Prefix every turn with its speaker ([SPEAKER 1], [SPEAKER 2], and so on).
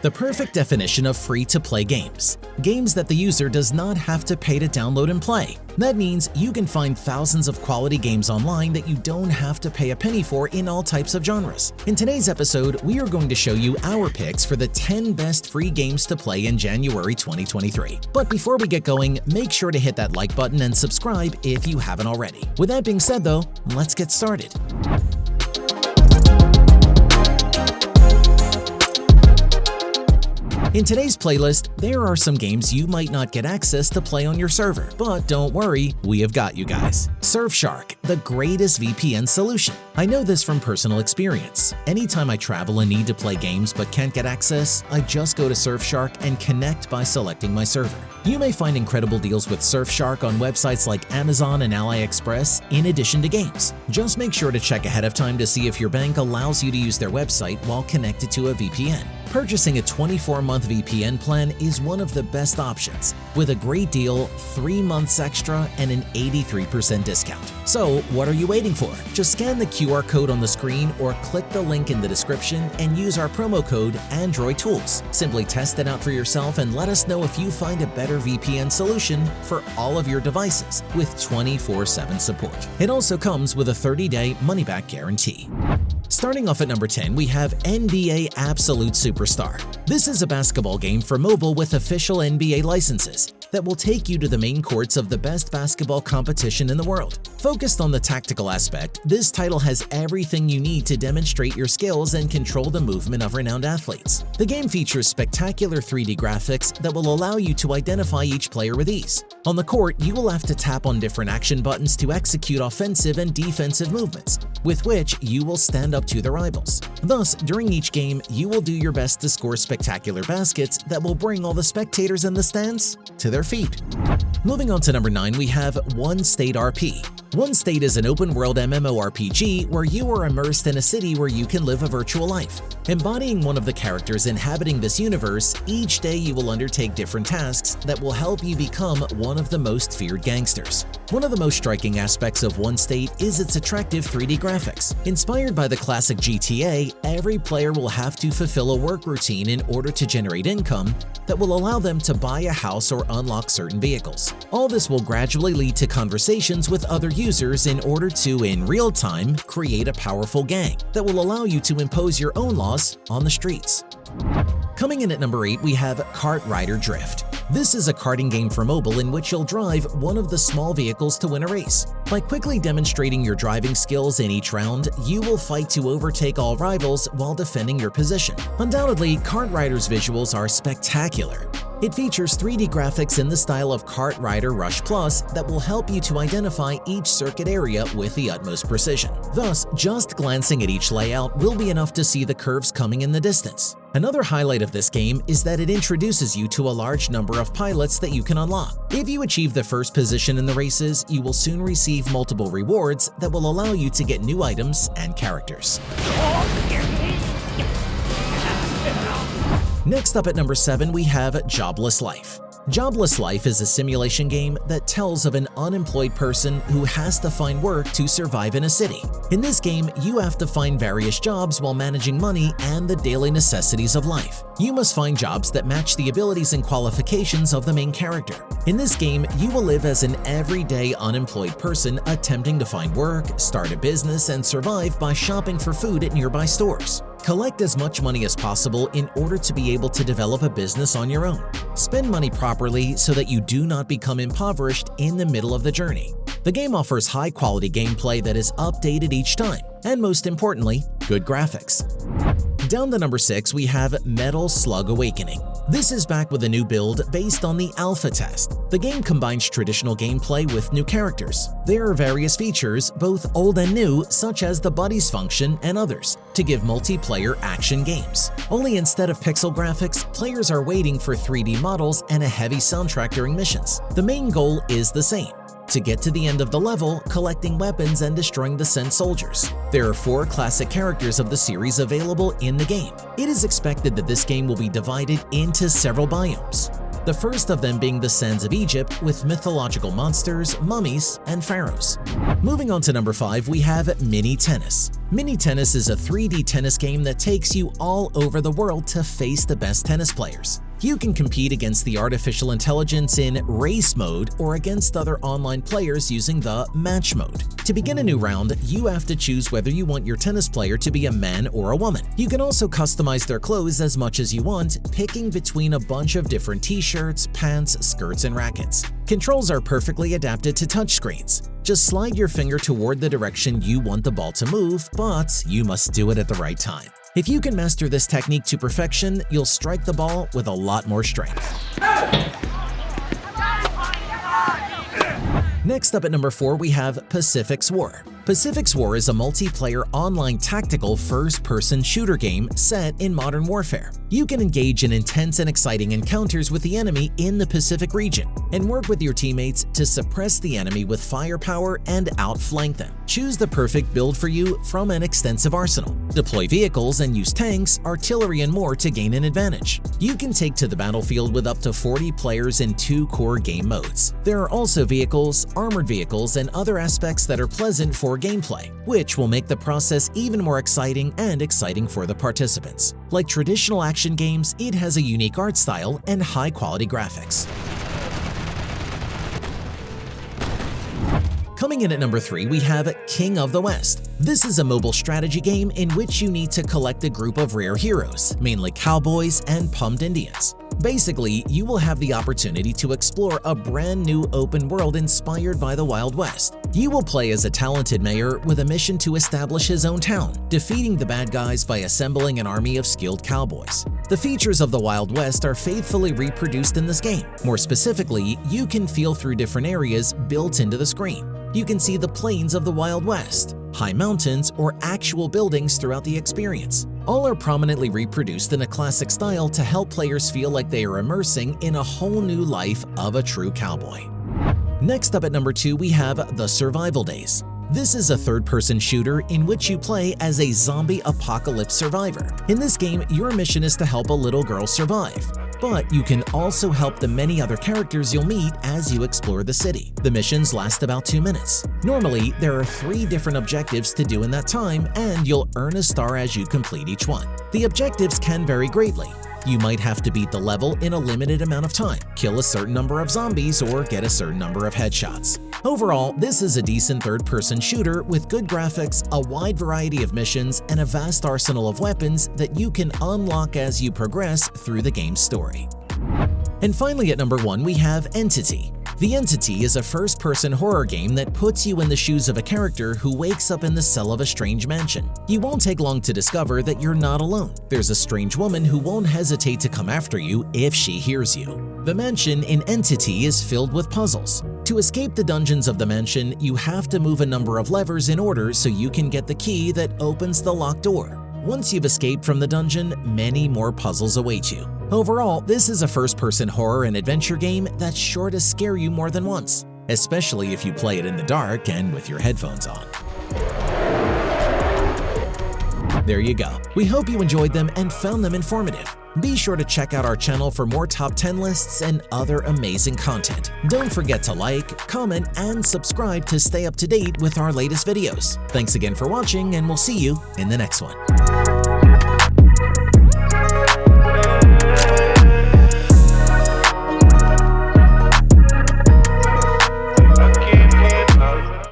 [SPEAKER 1] The perfect definition of free-to-play games. Games that the user does not have to pay to download and play. That means you can find thousands of quality games online that you don't have to pay a penny for in all types of genres. In today's episode, we are going to show you our picks for the 10 best free games to play in January 2023. But before we get going, make sure to hit that like button and subscribe if you haven't already. With that being said though, let's get started. In today's playlist, there are some games you might not get access to play on your server, but don't worry, we have got you guys. Surfshark, the greatest VPN solution. I know this from personal experience. Anytime I travel and need to play games but can't get access, I just go to Surfshark and connect by selecting my server. You may find incredible deals with Surfshark on websites like Amazon and AliExpress in addition to games. Just make sure to check ahead of time to see if your bank allows you to use their website while connected to a VPN. Purchasing a 24-month VPN plan is one of the best options, with a great deal, 3 months extra, and an 83% discount. So what are you waiting for? Just scan the QR code on the screen or click the link in the description and use our promo code AndroidTools. Simply test it out for yourself and let us know if you find a better VPN solution for all of your devices with 24/7 support. It also comes with a 30-day money-back guarantee. Starting off at number 10, we have NBA Absolute Superstar. This is a basketball game for mobile with official NBA licenses that will take you to the main courts of the best basketball competition in the world. Focused on the tactical aspect, this title has everything you need to demonstrate your skills and control the movement of renowned athletes. The game features spectacular 3D graphics that will allow you to identify each player with ease. On the court, you will have to tap on different action buttons to execute offensive and defensive movements, with which you will stand up to the rivals. Thus, during each game, you will do your best to score spectacular baskets that will bring all the spectators in the stands to their feet. Moving on to number 9, we have One State RP. One State is an open-world MMORPG where you are immersed in a city where you can live a virtual life. Embodying one of the characters inhabiting this universe, each day you will undertake different tasks that will help you become one of the most feared gangsters. One of the most striking aspects of One State is its attractive 3D graphics. Inspired by the classic GTA, every player will have to fulfill a work routine in order to generate income that will allow them to buy a house or unlock certain vehicles. All this will gradually lead to conversations with other users in order to, in real time, create a powerful gang that will allow you to impose your own laws on the streets. Coming in at number 8, we have KartRider Drift. This is a karting game for mobile in which you'll drive one of the small vehicles to win a race. By quickly demonstrating your driving skills in each round, you will fight to overtake all rivals while defending your position. Undoubtedly, KartRider's visuals are spectacular. It features 3D graphics in the style of KartRider Rush Plus that will help you to identify each circuit area with the utmost precision. Thus, just glancing at each layout will be enough to see the curves coming in the distance. Another highlight of this game is that it introduces you to a large number of pilots that you can unlock. If you achieve the first position in the races, you will soon receive multiple rewards that will allow you to get new items and characters. Next up at number 7, we have Jobless Life. Jobless Life is a simulation game that tells of an unemployed person who has to find work to survive in a city. In this game, you have to find various jobs while managing money and the daily necessities of life. You must find jobs that match the abilities and qualifications of the main character. In this game, you will live as an everyday unemployed person attempting to find work, start a business, and survive by shopping for food at nearby stores. Collect as much money as possible in order to be able to develop a business on your own. Spend money properly so that you do not become impoverished in the middle of the journey. The game offers high-quality gameplay that is updated each time, and most importantly, good graphics. Down to number 6, we have Metal Slug Awakening. This is back with a new build based on the alpha test. The game combines traditional gameplay with new characters. There are various features, both old and new, such as the buddies function and others, to give multiplayer action games. Only instead of pixel graphics, players are waiting for 3D models and a heavy soundtrack during missions. The main goal is the same: to get to the end of the level, collecting weapons and destroying the sent soldiers. There are 4 classic characters of the series available in the game. It is expected that this game will be divided into several biomes. the first of them being the Sands of Egypt with mythological monsters, mummies, and pharaohs. Moving on to number 5, we have Mini Tennis. Mini Tennis is a 3D tennis game that takes you all over the world to face the best tennis players. You can compete against the artificial intelligence in race mode or against other online players using the match mode. To begin a new round, you have to choose whether you want your tennis player to be a man or a woman. You can also customize their clothes as much as you want, picking between a bunch of different t-shirts, pants, skirts, and rackets. Controls are perfectly adapted to touchscreens. Just slide your finger toward the direction you want the ball to move, but you must do it at the right time. If you can master this technique to perfection, you'll strike the ball with a lot more strength. Next up at number 4, we have Pacifix War. Pacifix War is a multiplayer online tactical first-person shooter game set in modern warfare. You can engage in intense and exciting encounters with the enemy in the Pacific region and work with your teammates to suppress the enemy with firepower and outflank them. Choose the perfect build for you from an extensive arsenal. Deploy vehicles and use tanks, artillery, and more to gain an advantage. You can take to the battlefield with up to 40 players in 2 core game modes. There are also vehicles, armored vehicles, and other aspects that are pleasant for gameplay, which will make the process even more exciting for the participants. Like traditional action games, it has a unique art style and high-quality graphics. Coming in at number 3, we have King of the West. This is a mobile strategy game in which you need to collect a group of rare heroes, mainly cowboys and pumped Indians. Basically, you will have the opportunity to explore a brand new open world inspired by the Wild West. You will play as a talented mayor with a mission to establish his own town, defeating the bad guys by assembling an army of skilled cowboys. The features of the Wild West are faithfully reproduced in this game. More specifically, you can feel through different areas built into the screen. You can see the plains of the Wild West, high mountains, or actual buildings throughout the experience. All are prominently reproduced in a classic style to help players feel like they are immersing in a whole new life of a true cowboy. Next up at number 2, we have The Survival Days. This is a third-person shooter in which you play as a zombie apocalypse survivor. In this game, your mission is to help a little girl survive. But you can also help the many other characters you'll meet as you explore the city. The missions last about 2 minutes. Normally, there are 3 different objectives to do in that time, and you'll earn a star as you complete each one. The objectives can vary greatly. You might have to beat the level in a limited amount of time, kill a certain number of zombies, or get a certain number of headshots. Overall, this is a decent third-person shooter with good graphics, a wide variety of missions, and a vast arsenal of weapons that you can unlock as you progress through the game's story. And finally at number 1, we have Entity. The Entity is a first-person horror game that puts you in the shoes of a character who wakes up in the cell of a strange mansion. You won't take long to discover that you're not alone. There's a strange woman who won't hesitate to come after you if she hears you. The mansion in Entity is filled with puzzles. To escape the dungeons of the mansion, you have to move a number of levers in order so you can get the key that opens the locked door. Once you've escaped from the dungeon, many more puzzles await you. Overall, this is a first-person horror and adventure game that's sure to scare you more than once, especially if you play it in the dark and with your headphones on. There you go. We hope you enjoyed them and found them informative. Be sure to check out our channel for more top 10 lists and other amazing content. Don't forget to like, comment, and subscribe to stay up to date with our latest videos. Thanks again for watching, and we'll see you in the next one.